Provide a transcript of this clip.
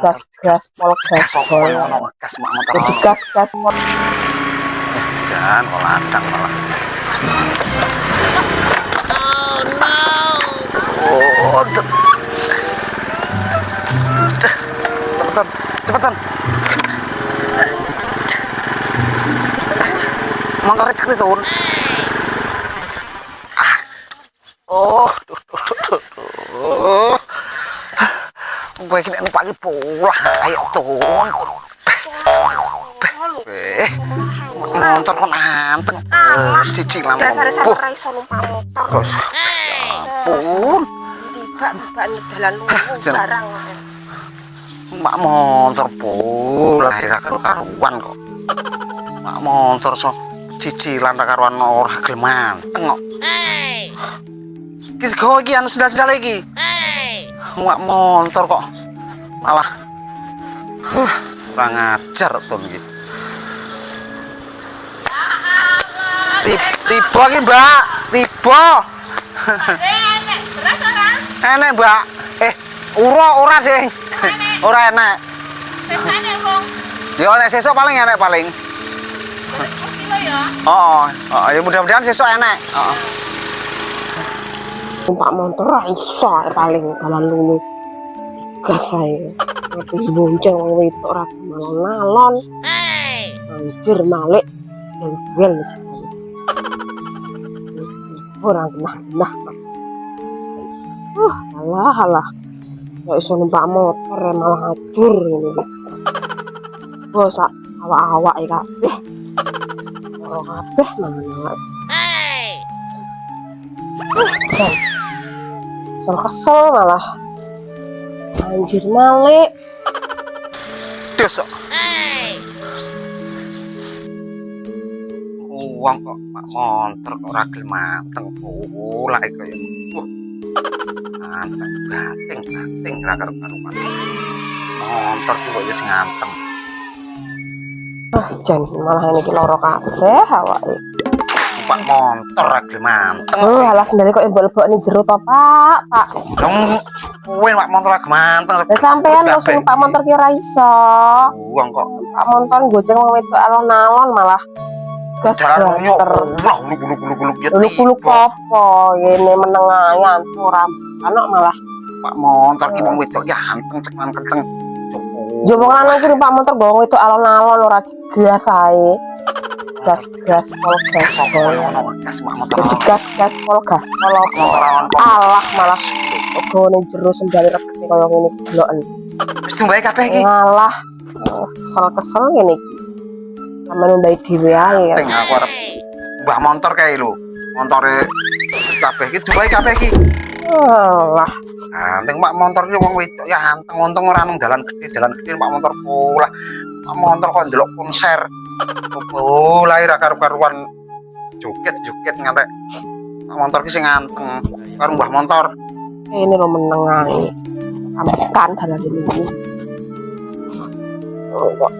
gas gas pol gas pol gas mak motor jadi gas gas pol jangan kok ladang malah oh no cepetan motornya cek turun oh baik ini pagi pula ayo turun motor kok anteng cicilan dasarnya sama raiso numpak motor ampun tiba-tiba dalan barang mak motor pula karuan kok mak motor so cicilan karuan ora gelem anteng kok kis go iki anu sendal-sendal lagi mak motor kok malah kurang ajar tuh iki tiba iki mbak tiba enek mbak ora deh ora enek ya enek sesuk paling enek paling oh ya mudah-mudahan sesuk enek numpak motor iso paling dalan lulu gas saya tapi bonceng wong wedok ora nalon anjir malik dan duel sekali orang kena alah gak iso numpak motor malah hancur ini bos awak-awak ya kabeh orang kabeh mana kesel malah anjir malik besok uang kok mak motor kok ragil mateng mulai kayak bating ragar karuan motor juga ya nganteng jan malah ini loro kabeh awak numpak motor ragil manteng halas sendiri kok ibu-ibu ini jero to pak kowe mak motor ragil manteng sampean langsung numpak motor kira iso uang kok numpak motor gojeng wong wedok alon-alon malah gas jalan guluk-guluk apa ini menengah ngantuk anak malah pak motor ki wong wedok ya anteng cek kenceng yo wong lanang ki numpak motor wong wedok alon-alon ora gas ae gas pol gas pol gas mak motor gas pol alah malah kok ning jero sendal regete koyo ngene bloken wis tumbahe kabeh iki ngalah kesel ngene iki sampeyan ndai dhewe ae teng aku arep mbah motor kae lho montore kabeh iki tumbahe kabeh iki alah anteng mak motor ki wong wedok ya anteng untung ora nang dalan gede mak motor pula mak motor kok ndelok konser lahir karuan joget ngantek mak motor ki sing anteng karo mbah motor ini lo meneng ae amkan dalan iki oh wah